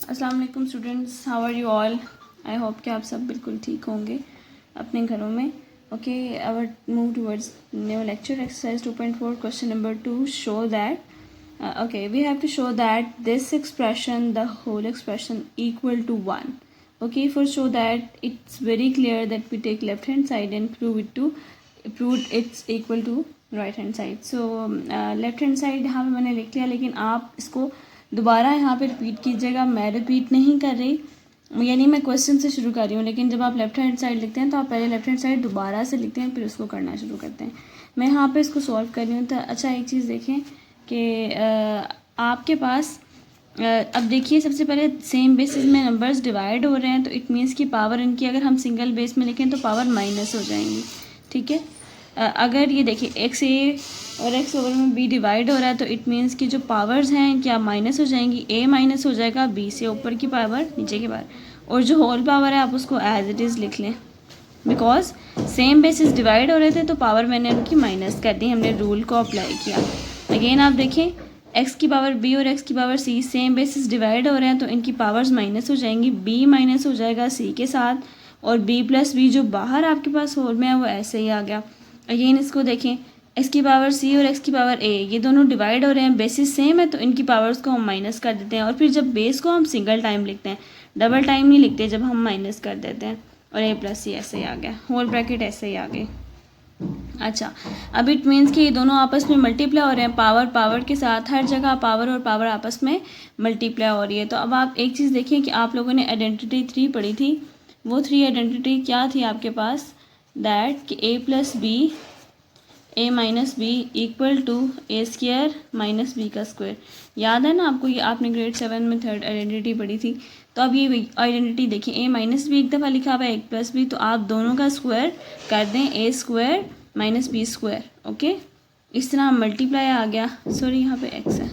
अस्सलाम वालेकुम students, how are you all. I hope कि आप सब बिल्कुल ठीक होंगे अपने घरों में। Okay, our move towards new lecture exercise 2.4 question number 2 show that okay, we have to show that this expression, the whole expression equal to 1. Okay, for show that it's very clear that we take left hand side and prove it's equal to right hand side. So left hand side यहाँ पे मैंने लिख लिया, लेकिन आप इसको दोबारा यहाँ पे रिपीट कीजिएगा। मैं रिपीट नहीं कर रही, यानी मैं क्वेश्चन से शुरू कर रही हूँ, लेकिन जब आप लेफ्ट हैंड साइड लिखते हैं तो आप पहले लेफ्ट हैंड साइड दोबारा से लिखते हैं, फिर उसको करना शुरू करते हैं। मैं यहाँ पे इसको सॉल्व कर रही हूँ। तो अच्छा, एक चीज़ देखें कि आपके पास अब देखिए, सबसे पहले सेम बेसिस में नंबर्स डिवाइड हो रहे हैं, तो इट मीन्स की पावर इनकी अगर हम सिंगल बेस में लिखें तो पावर माइनस हो जाएंगी। ठीक है, अगर ये देखिए एक्स ए और एक्स ओवर में बी डिवाइड हो रहा है तो इट मीन्स कि जो पावर्स हैं क्या माइनस हो जाएंगी। ए माइनस हो जाएगा बी से, ऊपर की पावर नीचे की पावर, और जो होल पावर है आप उसको एज इट इज़ लिख लें, बिकॉज सेम बेसिस डिवाइड हो रहे थे तो पावर मैंने उनकी माइनस कर दी, हमने रूल को अप्लाई किया। अगेन आप देखें, एक्स की पावर बी और एक्स की पावर सी सेम बेसिस डिवाइड हो रहे हैं तो इनकी पावर्स माइनस हो जाएंगी। बी माइनस हो जाएगा सी के साथ, और बी प्लस बी जो बाहर आपके पास होल में है वो ऐसे ही आ गया। अगेन इसको देखें, एक्स की पावर सी और एक्स की पावर ए ये दोनों डिवाइड हो रहे हैं, बेसिस सेम है तो इनकी पावर्स को हम माइनस कर देते हैं। और फिर जब बेस को हम सिंगल टाइम लिखते हैं, डबल टाइम नहीं लिखते जब हम माइनस कर देते हैं, और ए प्लस सी ऐसे ही आ गया, होल ब्रैकेट ऐसे ही आ गए। अच्छा, अब इट मीन्स कि ये दोनों आपस में मल्टीप्लाई हो रहे हैं, पावर पावर के साथ, हर जगह पावर और पावर आपस में मल्टीप्लाई हो रही है। तो अब आप एक चीज़ देखिए कि आप लोगों ने आइडेंटिटी 3 पढ़ी थी, वो 3 आइडेंटिटी क्या थी आपके पास, दैट कि A plus B A minus B equal to A square minus B का स्क्वायर। याद है ना आपको, ये आपने ग्रेड 7 में थर्ड आइडेंटिटी पढ़ी थी। तो अब ये आइडेंटिटी देखिए, ए माइनस बी एक दफ़ा लिखा हुआ है, एक प्लस बी, तो आप दोनों का स्क्वायर कर दें, A square minus B square. Okay, इस तरह मल्टीप्लाई आ गया, सॉरी यहाँ पे एक्स है,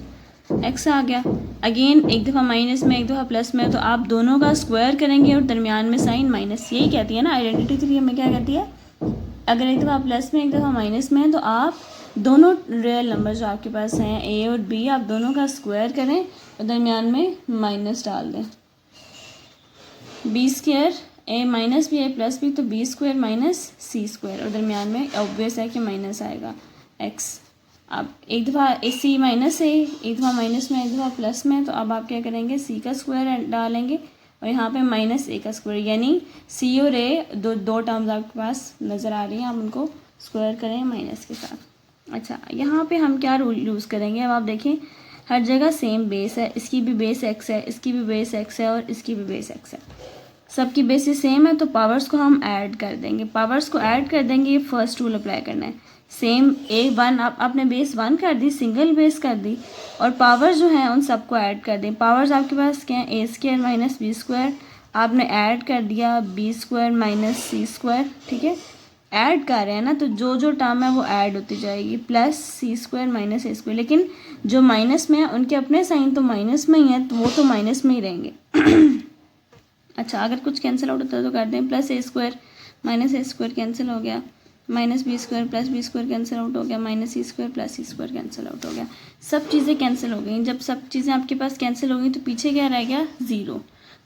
एक्स आ गया। अगेन एक दफ़ा माइनस में एक दफ़ा प्लस में, तो आप दोनों का स्क्वायर करेंगे और दरमियान में साइन माइनस, यही कहती है ना आइडेंटिटी 3 हमें क्या कहती है। अगर एक दफ़ा प्लस में एक दफ़ा माइनस में है तो आप दोनों रियल नंबर जो आपके पास हैं ए और बी, आप दोनों का स्क्वायर करें और दरमियान में माइनस डाल दें। बी स्क्वायर ए माइनस बी ए प्लस बी, तो B square minus C square, और दरमियान में ऑब्वियस है कि माइनस आएगा एक्स। अब एक दफ़ा ए सी माइनस है, एक दफ़ा माइनस में एक दफ़ा प्लस में, तो अब आप क्या करेंगे, सी का स्क्वायर डालेंगे और यहाँ पे माइनस ए का स्क्वायर, यानी सी और ए दो टर्म्स आपके पास नज़र आ रही हैं, आप उनको स्क्वायर करें माइनस के साथ। अच्छा, यहाँ पे हम क्या रूल यूज़ करेंगे, अब आप देखें हर जगह सेम बेस है, इसकी भी बेस एक्स है, इसकी भी बेस एक्स है, और इसकी भी बेस एक्स है, सबकी बेसिस सेम है, तो पावर्स को हम ऐड कर देंगे। पावर्स को ऐड कर देंगे, ये फर्स्ट रूल अप्लाई करना है। सेम ए वन आपने बेस 1 कर दी, सिंगल बेस कर दी, और पावर्स जो हैं उन सबको ऐड कर दें। पावर्स आपके पास क्या है, ए स्क्वायर माइनस बी स्क्वायर, आपने ऐड कर दिया B square minus C square. ठीक है, ऐड कर रहे हैं ना, तो जो जो टर्म है वो ऐड होती जाएगी, plus C square minus A square, लेकिन जो माइनस में है उनके अपने साइन तो माइनस में ही है, तो वो तो माइनस में ही रहेंगे। अच्छा, अगर कुछ कैंसिल आउट होता है तो कर दें, plus A square minus A square cancel हो गया, minus B square plus B square cancel out हो गया, minus C square plus C square cancel out हो गया। सब चीज़ें कैंसिल हो गई। जब सब चीज़ें आपके पास कैंसिल हो गई तो पीछे क्या रह गया, ज़ीरो,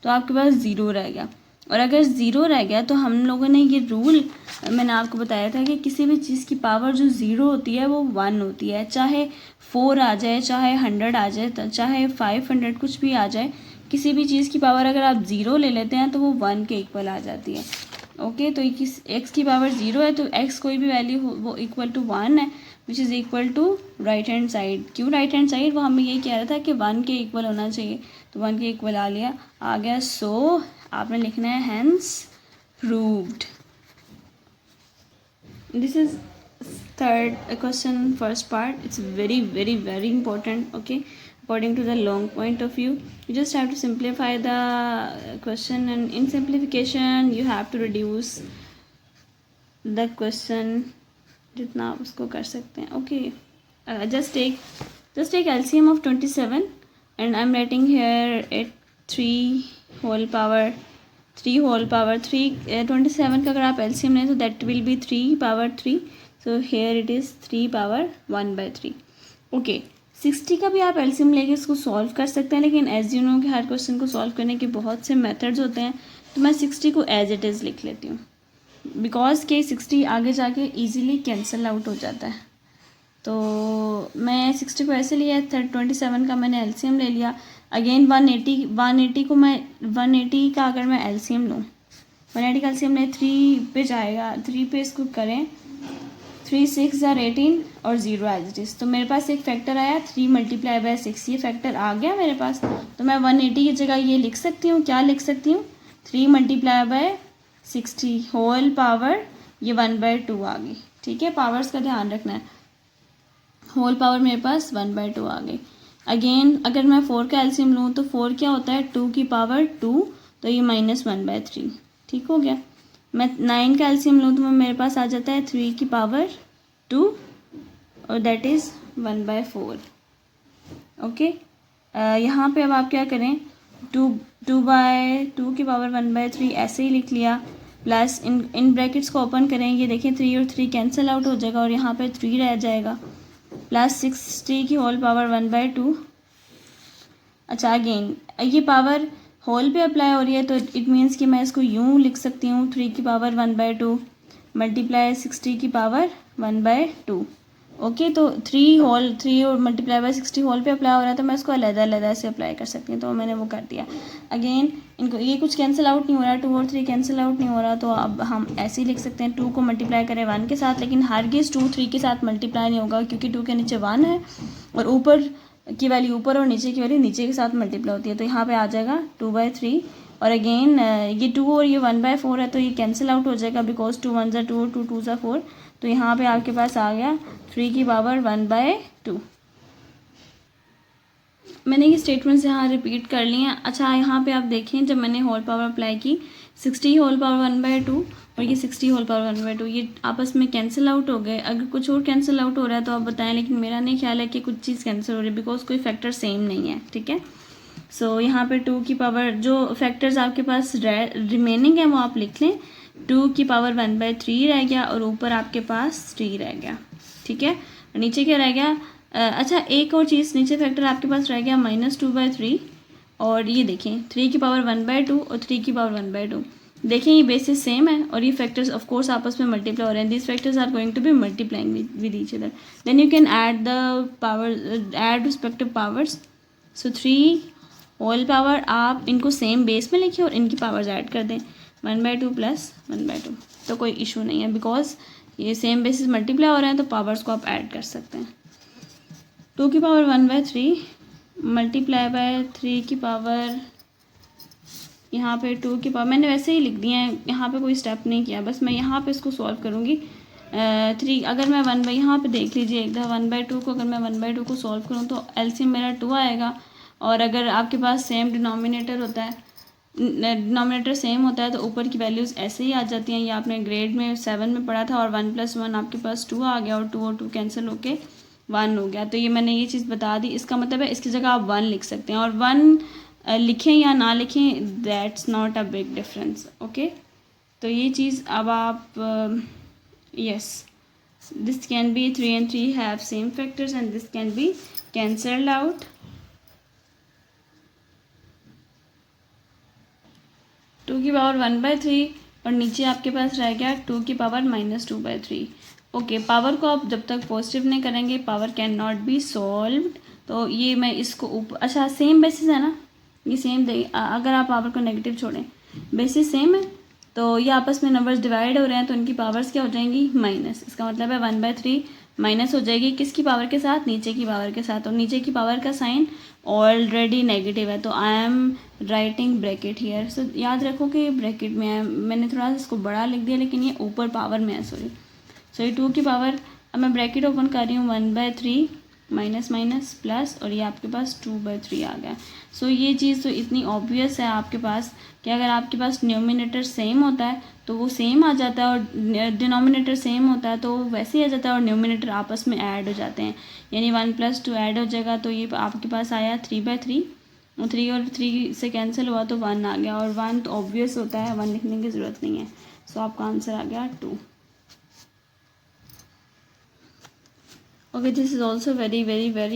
तो आपके पास ज़ीरो रह गया। और अगर ज़ीरो रह गया तो हम लोगों ने ये रूल मैंने आपको बताया था कि किसी भी चीज़ की पावर जो ज़ीरो होती है वो 1 होती है, चाहे 4 आ जाए, चाहे 100 आ जाए, चाहे 500 कुछ भी आ जाए, किसी भी चीज़ की पावर अगर आप ज़ीरो ले लेते हैं तो वो 1 के इक्वल आ जाती है। ओके, तो एक्स की पावर 0 है तो एक्स कोई भी वैल्यू हो वो इक्वल टू 1 है, which is equal to right hand side. क्यों राइट हैंड साइड, वो हमें यही कह रहा था कि 1 के इक्वल होना चाहिए, तो 1 के इक्वल आ गया। सो आपने लिखना है hence proved. This is third question, first part, it's very very very important. Okay, according to the long point of view, you just have to simplify the question, and in simplification you have to reduce the question जितना आप उसको कर सकते हैं। Okay, just take LCM of 27 and I'm writing here at 3 whole power 3 27 का अगर आप LCM लें तो that will be 3 power 3, so here it is 3 power 1/3. Okay, 60 का भी आप एलसीएम लेके इसको सॉल्व कर सकते हैं, लेकिन एज यू नो कि हर क्वेश्चन को सॉल्व करने के बहुत से मेथड्स होते हैं, तो मैं 60 को एज इट इज़ लिख लेती हूँ, बिकॉज के 60 आगे जाके इजीली कैंसिल आउट हो जाता है। तो मैं 60 को ऐसे लिया, 27 का मैंने एलसीएम ले लिया। अगेन 180 को मैं 180 का अगर मैं एलसीएम लूँ, 180 का एलसीएम ले 3 पे जाएगा, 3 पे इसको करें, 3 6 are 18 और 0 एज इट इज़। तो मेरे पास एक फैक्टर आया 3 मल्टीप्लाई बाय 6, ये फैक्टर आ गया मेरे पास। तो मैं 180 की जगह ये लिख सकती हूँ, क्या लिख सकती हूँ, 3 मल्टीप्लाई बाय 60 होल पावर, ये 1/2 आ गई। ठीक है, पावर्स का ध्यान रखना है। होल पावर मेरे पास 1/2 आ गई। अगेन अगर मैं 4 का एलसीएम लूँ तो 4 क्या होता है, 2 की पावर 2, तो ये -1/3। ठीक हो गया। मैं 9 का एलसीएम लूँ तो मेरे पास आ जाता है 3 की पावर 2 और दैट इज़ 1/4। ओके, यहाँ पे अब आप क्या करें, 2 की पावर 1/3 ऐसे ही लिख लिया, प्लस इन ब्रैकेट्स को ओपन करें, ये देखें 3 और 3 कैंसिल आउट हो जाएगा और यहाँ पे 3 रह जाएगा, प्लस 60 की होल पावर 1/2। अच्छा, अगेन ये पावर होल पे अप्लाई हो रही है, तो इट मीन्स कि मैं इसको यूँ लिख सकती हूँ, 3 की पावर 1/2 मल्टीप्लाई 60 की पावर 1/2। ओके, तो 3 और मल्टीप्लाई बाय 60 होल पे अप्लाई हो रहा है, तो मैं इसको अलग-अलग से अप्लाई कर सकती हूँ, तो मैंने वो कर दिया। अगेन इनको ये कुछ कैंसिल आउट नहीं हो रहा, 2 और 3 कैंसिल आउट नहीं हो रहा, तो अब हम ऐसे ही लिख सकते हैं, 2 को मल्टीप्लाई करें 1 के साथ, लेकिन हरगिज़ 2 3 के साथ मल्टीप्लाई नहीं होगा, क्योंकि 2 के नीचे 1 है और ऊपर की वैल्यू ऊपर और नीचे की वैल्यू नीचे के साथ मल्टीप्लाई होती है, तो यहाँ पे आ जाएगा 2/3। और अगेन ये 2 और ये 1/4 है, तो ये कैंसिल आउट हो जाएगा, बिकॉज 2 1 2 और 2 2 4। तो यहाँ पे आपके पास आ गया 3 की पावर 1/2। मैंने ये स्टेटमेंट्स यहाँ रिपीट कर ली हैं। अच्छा, यहाँ पे आप देखें, जब मैंने होल पावर अप्लाई की, 60 होल पावर 1/2 और ये 60 होल पावर 1/2, ये आपस में कैंसिल आउट हो गए। अगर कुछ और कैंसिल आउट हो रहा है तो आप बताएं, लेकिन मेरा नहीं ख्याल है कि कुछ चीज़ कैंसिल हो रही है, बिकॉज कोई फैक्टर सेम नहीं है। ठीक है, सो यहाँ पे 2 की पावर, जो फैक्टर्स आपके पास रिमेनिंग है वो आप लिख लें। 2 की पावर 1/3 रह गया और ऊपर आपके पास 3 रह गया। ठीक है, और नीचे क्या रह गया, अच्छा एक और चीज़, नीचे फैक्टर आपके पास रह गया -2/3, और ये देखें 3 की पावर 1/2 और 3 की पावर 1/2। देखें ये बेसिस सेम है और ये फैक्टर्स ऑफ कोर्स आपस में मल्टीप्लाई हो रहे हैं। This factors are going to be multiplying with each other, then you can add the power, add respective powers. So 3 whole power, आप इनको सेम बेस में लिखिए और इनकी पावर्स ऐड कर दें, 1/2 प्लस 1/2, तो कोई इशू नहीं है, बिकॉज ये सेम बेसिस मल्टीप्लाई हो रहे हैं, तो पावर्स को आप ऐड कर सकते हैं। 2 की पावर 1/3 मल्टीप्लाई बाय 3 की पावर, यहाँ पे 2 की पावर मैंने वैसे ही लिख दिया है, यहाँ पे कोई स्टेप नहीं किया, बस मैं यहाँ पे इसको सॉल्व करूँगी। 3 अगर मैं यहाँ पे देख लीजिए एक दफ़ा, 1/2 को अगर मैं 1/2 को सॉल्व करूँ तो एलसीएम मेरा 2 आएगा, और अगर आपके पास सेम डिनोमिनेटर होता है, डिनोमिनेटर सेम होता है, तो ऊपर की वैल्यूज़ ऐसे ही आ जाती हैं। ये आपने ग्रेड में 7 में पढ़ा था, और 1 + 1 आपके पास 2 आ गया, और 2 और 2 कैंसिल होके 1 हो गया। तो ये मैंने ये चीज़ बता दी, इसका मतलब है इसकी जगह आप 1 लिख सकते हैं, और 1 लिखें या ना लिखें, that's not a big difference. Okay, तो ये चीज़ अब आप, yes, this can be 3 and 3 have same factors and this can be cancelled out. 2 की पावर 1/3 और नीचे आपके पास रह गया 2 की पावर -2/3। ओके, पावर को आप जब तक पॉजिटिव नहीं करेंगे, power can not be solved. तो ये मैं इसको ऊपर, अच्छा सेम बेसिस है ना, ये सेम दे, अगर आप पावर को नेगेटिव छोड़ें, बेसिस सेम है, तो ये आपस में नंबर्स डिवाइड हो रहे हैं, तो इनकी पावर्स क्या हो जाएंगी, माइनस। इसका मतलब है 1/3 माइनस हो जाएगी किसकी पावर के साथ, नीचे की पावर के साथ, और नीचे की पावर का साइन ऑलरेडी नेगेटिव है, तो I am writing bracket here. So याद रखो कि ये ब्रैकेट में है, मैंने थोड़ा सा इसको बड़ा लिख दिया, लेकिन ये ऊपर पावर में है, सॉरी। सो ये 2 की पावर, अब मैं ब्रैकेट ओपन कर रही हूँ, 1/3 माइनस माइनस प्लस, और ये आपके पास 2/3 आ गया। सो ये चीज़ तो इतनी ऑब्वियस है आपके पास कि अगर आपके पास न्यूमिनेटर सेम होता है तो वो सेम आ जाता है, और डिनोमिनेटर सेम होता है तो वैसे ही आ जाता है, और न्यूमिनेटर आपस में ऐड हो जाते हैं, यानी 1 + 2 ऐड हो जाएगा, तो ये आपके पास आया 3/3, और 3 और 3 से कैंसिल हुआ तो 1 आ गया, और 1 तो ऑब्वियस होता है, 1 लिखने की ज़रूरत नहीं है। सो आपका आंसर आ गया 2। Okay, this is also very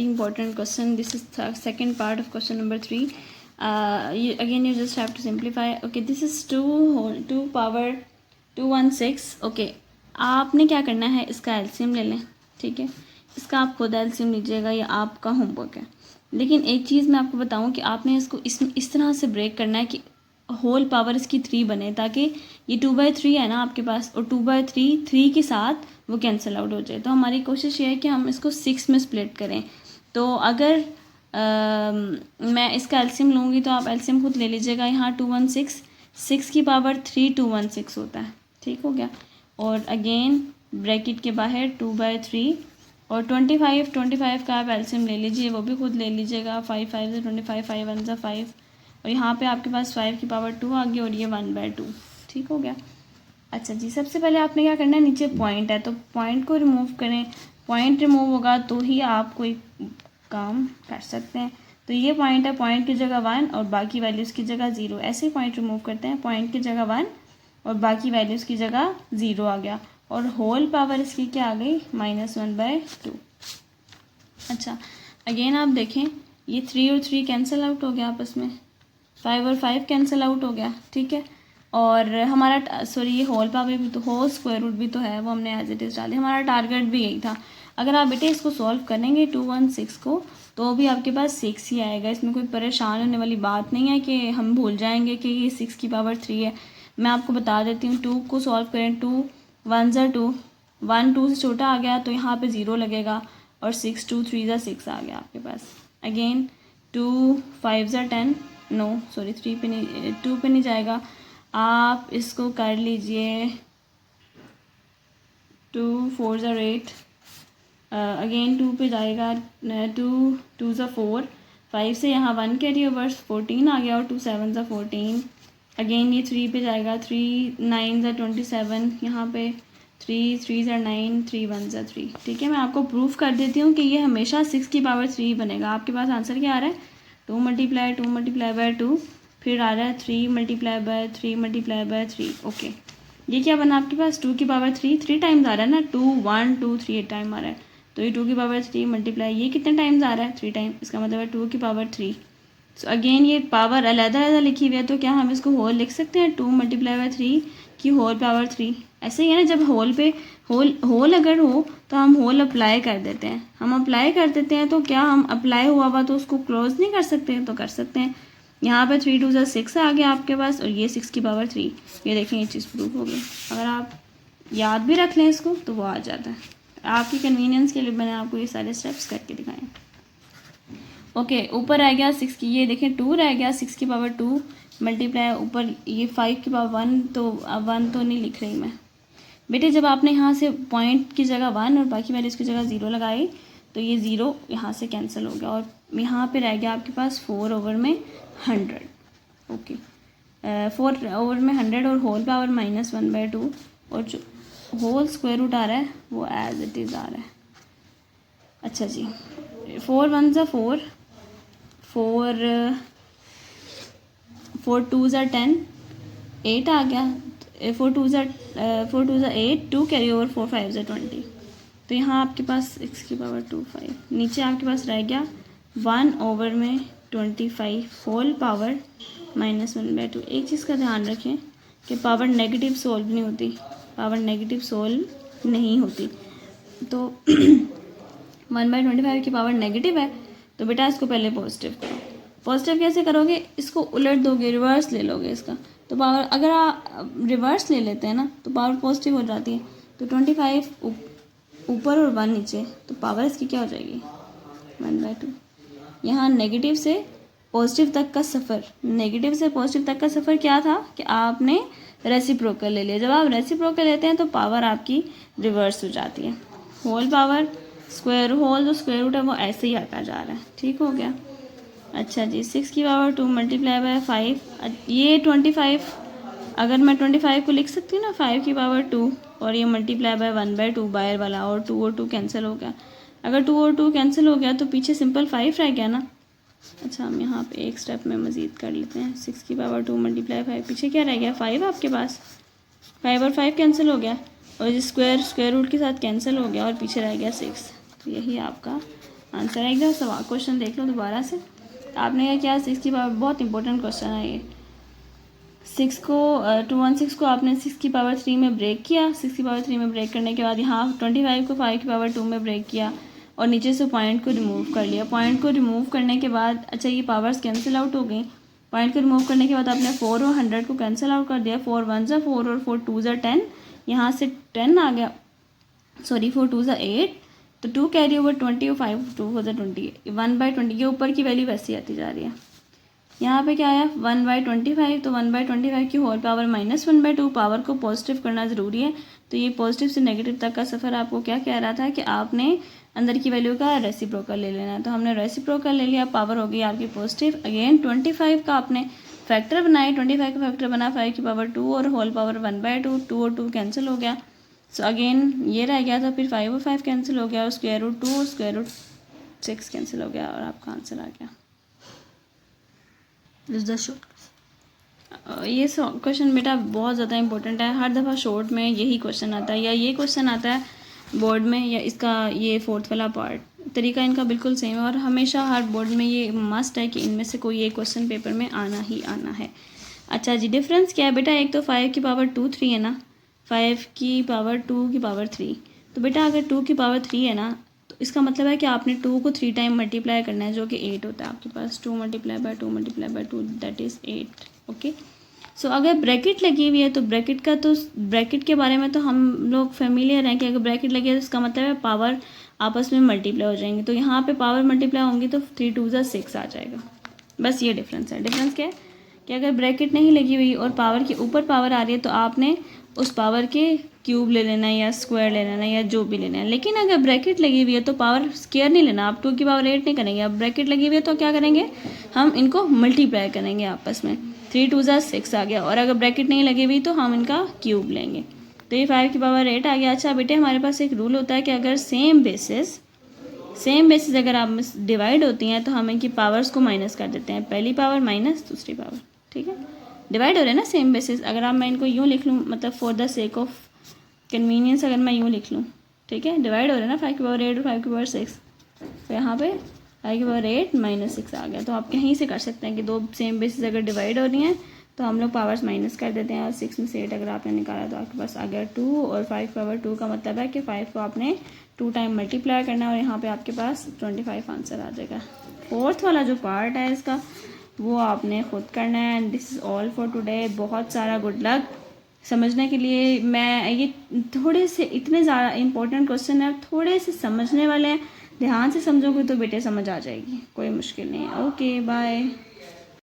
important question. This is the second part of question number 3. You just have to simplify. Okay, this is 2 power 216. Okay, आपने क्या करना है, इसका एलसीएम ले लें, ठीक है। इसका आप खुद एलसीएम लीजिएगा, ये आपका होमवर्क है। लेकिन एक चीज़ मैं आपको बताऊं कि आपने इसको इस तरह से ब्रेक करना है कि होल पावर इसकी 3 बने, ताकि ये 2/3 है ना आपके पास, और 2/3 3 के साथ वो कैंसिल आउट हो जाए। तो हमारी कोशिश ये है कि हम इसको 6 में स्प्लिट करें। तो अगर मैं इसका एलसीएम लूँगी तो आप एलसीएम खुद ले लीजिएगा। यहाँ 216, 6 की पावर 3 216 होता है, ठीक हो गया। और अगेन ब्रैकेट के बाहर 2/3 और 25 का आप एलसीएम ले लीजिए, वो भी खुद ले लीजिएगा। 5 5 से 25, 5 1 से 5, और यहाँ पे आपके पास 5 की पावर 2 आ गई, और ये 1/2, ठीक हो गया। अच्छा जी, सबसे पहले आपने क्या करना है, नीचे पॉइंट है तो पॉइंट को रिमूव करें। पॉइंट रिमूव होगा तो ही आप कोई काम कर सकते हैं। तो ये पॉइंट है, पॉइंट की जगह 1 और बाकी वैल्यूज़ की जगह 0, ऐसे ही पॉइंट रिमूव करते हैं। पॉइंट की जगह 1 और बाकी वैल्यूज़ की जगह 0 आ गया, और होल पावर इसकी क्या आ गई, -1/2। अच्छा, अगेन आप देखें, ये 3 और 3 कैंसिल आउट हो गया आपस में, 5 और 5 कैंसिल आउट हो गया, ठीक है। और हमारा सॉरी, ये होल पावर भी तो, होल स्क्वायर रूट भी तो है, वो हमने एज इट इज़ डाली। हमारा टारगेट भी यही था। अगर आप बेटे इसको सॉल्व करेंगे 216 को, तो भी आपके पास 6 ही आएगा। इसमें कोई परेशान होने वाली बात नहीं है कि हम भूल जाएंगे कि ये 6 की पावर 3 है। मैं आपको बता देती हूँ, 2 को सॉल्व करें, 2 1 ज़ा 2, 1 2 से छोटा आ गया तो यहाँ पे 0 लगेगा, और 6 2 3 ज़ा 6 आ गया आपके पास। अगेन 2 5 ज़ा 10, नो सॉरी 3 पे नहीं, 2 पे नहीं जाएगा। आप इसको कर लीजिए, 2 4 ज़ा 8, अगेन 2 पे जाएगा, 2 2 ज़ा 4, 5 से यहाँ 1 कैरी ओवर 14 आ गया, और 2 7 ज़ा 14। अगेन ये 3 पे जाएगा, 3 9 ज़ा 27, यहाँ पे 3 3 ज़ा 9, 3 1 ज़ा 3, ठीक है। मैं आपको प्रूफ कर देती हूँ कि ये हमेशा 6 की पावर 3 बनेगा। आपके पास आंसर क्या आ रहा है, 2 × 2 फिर आ रहा है 3 × 3 ओके। ये क्या बना आपके पास, 2 की पावर 3 टाइम्स आ रहा है ना, 2 1 2 3 8 टाइम आ रहा है। तो ये 2 की पावर 3 मल्टीप्लाई, ये कितने टाइम्स आ रहा है, 3 टाइम, इसका मतलब है 2 की पावर 3। सो अगेन ये पावर अलग-अलग लिखी हुई है, तो क्या हम इसको होल लिख सकते हैं, 2 × 3 की होल पावर 3। ऐसे ही है ना, जब होल पे होल अगर हो तो हम होल अप्लाई कर देते हैं। हम अप्लाई कर देते हैं तो क्या हम अप्लाई हुआ तो उसको क्लोज नहीं कर सकते, तो कर सकते हैं। यहाँ पे 3 2 ज़ा 6 आ गया आपके पास, और ये 6 की पावर 3। ये देखें, ये चीज़ प्रूफ हो गई। अगर आप याद भी रख लें इसको तो वो आ जाता है। आपकी कन्वीनियंस के लिए मैंने आपको ये सारे स्टेप्स करके दिखाए। ओके, ऊपर रह गया 6 की, ये देखें 2 रह गया, 6 की पावर 2 मल्टीप्लाई ऊपर ये 5 की पावर 1, तो 1 तो नहीं लिख रही मैं बेटे। जब आपने यहाँ से पॉइंट की जगह 1 और बाकी वैल्यूज़ की जगह 0 लगाई, तो ये 0 यहाँ से कैंसिल हो गया, और यहाँ पे रह गया आपके पास 4 ओवर में 100। ओके, 4 ओवर में 100 और होल पावर -1/2, और जो होल स्क्वायर रूट आ रहा है वो एज इट इज़ आ रहा है। अच्छा जी, 4 1 ज़ा 4, 4 2 ज़ा 10, 8 आ गया, 4 2 ज़ा 8, 2 कैरी ओवर 4 5 ज़ा 20। तो यहाँ आपके पास 6 की पावर 2 5, नीचे आपके पास रह गया 1 ओवर में 25 होल पावर -1/2। एक चीज़ का ध्यान रखें कि पावर नेगेटिव सोल्व नहीं होती, पावर नेगेटिव सोल्व नहीं होती। तो 1/25 की पावर नेगेटिव है, तो बेटा इसको पहले पॉजिटिव करो। पॉजिटिव कैसे करोगे, इसको उलट दोगे, रिवर्स ले लोगे इसका, तो पावर अगर आप रिवर्स ले लेते हैं ना तो पावर पॉजिटिव हो जाती है। तो 25 ऊपर और 1 नीचे, तो पावर इसकी क्या हो जाएगी, 1/2। यहाँ नेगेटिव से पॉजिटिव तक का सफ़र, नेगेटिव से पॉजिटिव तक का सफ़र क्या था कि आपने रेसिप्रोकल ले लिया। जब आप रेसिप्रोकल लेते हैं तो पावर आपकी रिवर्स हो जाती है। होल पावर स्क्वायर, होल जो स्क्वायर रूट है वो ऐसे ही आता जा रहा है, ठीक हो गया। अच्छा जी, 6 की पावर 2 मल्टीप्लाई बाय 5, ये 25, अगर मैं 25 को लिख सकती हूँ ना 5 की पावर 2, और ये मल्टीप्लाई बाय 1/2 बायर वाला, और 2 और 2 कैंसिल हो गया। अगर 2 और 2 कैंसिल हो गया तो पीछे सिंपल 5 रह गया ना। अच्छा, हम यहाँ पे एक स्टेप में मज़ीद कर लेते हैं। 6 की पावर 2 मल्टीप्लाई 5, पीछे क्या रह गया, 5 आपके पास, 5 और 5 कैंसिल हो गया, और ये स्क्वायर रूट के साथ कैंसिल हो गया, और पीछे रह गया 6। तो यही आपका आंसर है। एक दफ़ा सवाल क्वेश्चन देख लो दोबारा से। आपने क्या किया, 6 की पावर, बहुत इंपॉर्टेंट क्वेश्चन है ये। 6 को 216 को आपने 6 की पावर 3 में ब्रेक किया। 6 की पावर 3 में ब्रेक करने के बाद यहाँ 25 को 5 की पावर 2 में ब्रेक किया और नीचे से पॉइंट को रिमूव कर लिया। पॉइंट को रिमूव करने के बाद अच्छा ये पावर्स कैंसिल आउट हो गई। पॉइंट को रिमूव करने के बाद आपने 4 और 100 को कैंसिल आउट कर दिया। 4 1 ज़ा 4 और 4 2 ज़ा 10, यहाँ से 10 आ गया, सॉरी 4 2 ज़ा 8, तो 2 कैरी ओवर 20 और 5 2 4 ज़ा 20, 1/20 के ऊपर की वैल्यू वैसी आती जा रही है। यहाँ पे क्या आया 1/25, तो 1/25 की होल पावर -1/2, पावर को पॉजिटिव करना ज़रूरी है। तो ये पॉजिटिव से नेगेटिव तक का सफ़र आपको क्या कह रहा था कि आपने अंदर की वैल्यू का रेसिप्रोकल ले लेना है। तो हमने रेसिप्रोकल ले लिया, पावर हो गई आपकी पॉजिटिव। अगेन 25 का आपने फैक्टर बनाए, 25 का फैक्टर बना 5 की पावर 2 और होल पावर 1/2, 2 और 2 कैंसिल हो गया। सो अगेन ये रह गया था, फिर 5 और 5 कैंसिल हो गया और स्क्वायर रूट 2 और स्क्वायर रूट 6 कैंसिल हो गया और आपका आंसर आ गया। ये क्वेश्चन बेटा बहुत ज़्यादा इंपॉर्टेंट है। हर दफ़ा शॉर्ट में यही क्वेश्चन आता है, या ये क्वेश्चन आता है बोर्ड में, या इसका ये 4th वाला पार्ट। तरीका इनका बिल्कुल सेम है और हमेशा हर बोर्ड में ये मस्ट है कि इनमें से कोई एक क्वेश्चन पेपर में आना ही आना है। अच्छा जी, डिफरेंस क्या है बेटा? एक तो 5 की पावर 2 3 है ना, 5 की पावर 2 की पावर 3। तो बेटा अगर 2 की पावर 3 है ना, तो इसका मतलब है कि आपने 2 को 3 टाइम मल्टीप्लाई करना है, जो कि 8 होता है आपके पास। 2 × 2 × 2 दैट इज़ 8। ओके, सो अगर ब्रैकेट लगी हुई है तो ब्रैकेट के बारे में तो हम लोग फेमिलियर हैं कि अगर ब्रैकेट लगी है तो इसका मतलब है पावर आपस में मल्टीप्लाई हो जाएंगी। तो यहाँ पे पावर मल्टीप्लाई होंगी तो 3 2 ज़ा 6 आ जाएगा। बस ये डिफरेंस है। डिफरेंस क्या है कि अगर ब्रैकेट नहीं लगी हुई और पावर के ऊपर पावर आ रही है तो आपने उस पावर के क्यूब ले लेना है या स्क्वायर ले लेना है या जो भी लेना है। लेकिन अगर ब्रैकेट लगी हुई है तो पावर स्क्वायर नहीं लेना, आप 2 की पावर 8 नहीं करेंगे। अब ब्रैकेट लगी हुई है तो क्या करेंगे, हम इनको मल्टीप्लाई करेंगे आपस में। 3 2 ज़ा 6 आ गया, और अगर ब्रैकेट नहीं लगी हुई तो हम इनका क्यूब लेंगे। तो ये 5 की पावर 8 आ गया। अच्छा बेटे, हमारे पास एक रूल होता है कि अगर सेम बेसिस अगर आप डिवाइड होती हैं तो हम इनकी पावर्स को माइनस कर देते हैं। पहली पावर माइनस दूसरी पावर, ठीक है, डिवाइड हो रहे हैं ना सेम बेसिस। अगर आप मैं इनको यूँ लिख लूँ, मतलब for the sake of convenience अगर मैं यूँ लिख लूँ, ठीक है, डिवाइड हो रहे हैं ना 5 की पावर 8 और 5 की पावर 6, तो यहाँ पे 5 की पावर 8 -6 आ गया। तो आप यहीं से कर सकते हैं कि दो सेम बेसिस अगर डिवाइड हो रही हैं तो हम लोग पावर्स माइनस कर देते हैं, और 6 में से 8 अगर आपने निकाला तो आपके पास आ गया 2, और 5 पावर 2 का मतलब है कि 5 को आपने 2 टाइम मल्टीप्लाई करना है और यहाँ पे आपके पास 25 आंसर आ जाएगा। 4th वाला जो पार्ट है इसका वो आपने खुद करना है। And this is all for today. बहुत सारा गुड लक समझने के लिए। मैं ये थोड़े से इतने ज़्यादा इंपॉर्टेंट क्वेश्चन है, थोड़े से समझने वाले हैं, ध्यान से समझोगे तो बेटे समझ आ जाएगी, कोई मुश्किल नहीं है। Okay bye.